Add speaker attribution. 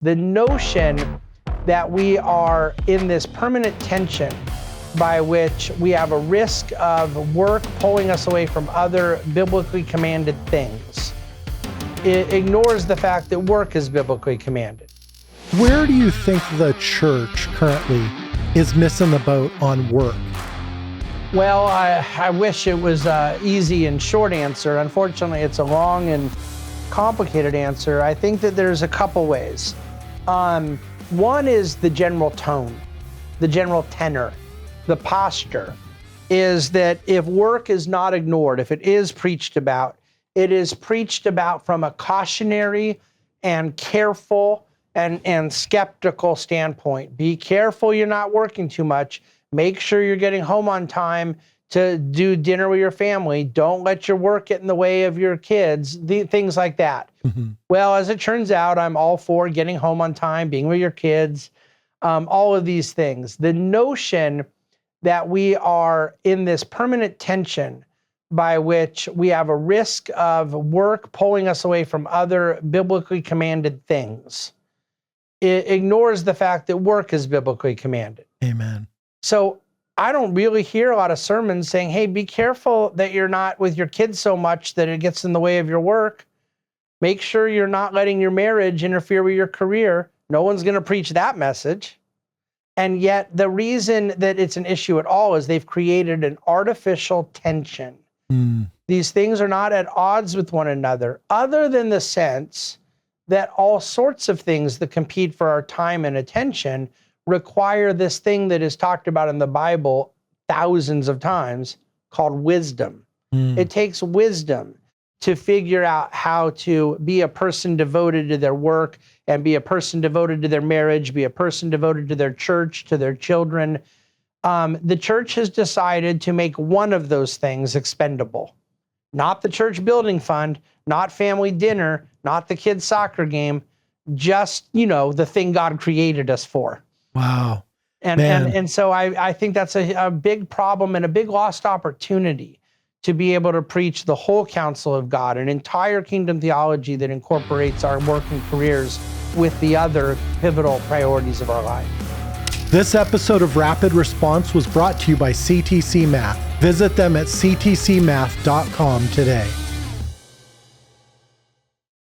Speaker 1: The notion that we are in this permanent tension by which we have a risk of work pulling us away from other biblically commanded things. It ignores the fact that work is biblically commanded.
Speaker 2: Where do you think the church currently is missing the boat on work?
Speaker 1: Well, I wish it was an easy and short answer. Unfortunately, it's a long and complicated answer. I think that there's a couple ways. One is the general tone, the general tenor, the posture is that if work is not ignored, if it is preached about, it is preached about from a cautionary and careful and skeptical standpoint. Be careful you're not working too much. Make sure you're getting home on time to do dinner with your family. Don't let your work get in the way of your kids, things like that. Mm-hmm. Well, as it turns out, I'm all for getting home on time, being with your kids, all of these things. The notion that we are in this permanent tension by which we have a risk of work pulling us away from other biblically commanded things. It ignores the fact that work is biblically commanded.
Speaker 2: Amen.
Speaker 1: So I don't really hear a lot of sermons saying, hey, be careful that you're not with your kids so much that it gets in the way of your work. Make sure you're not letting your marriage interfere with your career. No one's going to preach that message. And yet the reason that it's an issue at all is they've created an artificial tension. These things are not at odds with one another, other than the sense that all sorts of things that compete for our time and attention require this thing that is talked about in the Bible thousands of times called wisdom. It takes wisdom to figure out how to be a person devoted to their work and be a person devoted to their marriage, be a person devoted to their church, to their children. The church has decided to make one of those things expendable. Not the church building fund, not family dinner, not the kids' soccer game, just, the thing God created us for.
Speaker 2: Wow.
Speaker 1: And so I think that's a big problem and a big lost opportunity to be able to preach the whole counsel of God, an entire kingdom theology that incorporates our work and careers with the other pivotal priorities of our life.
Speaker 2: This episode of Rapid Response was brought to you by CTC Math. Visit them at ctcmath.com today.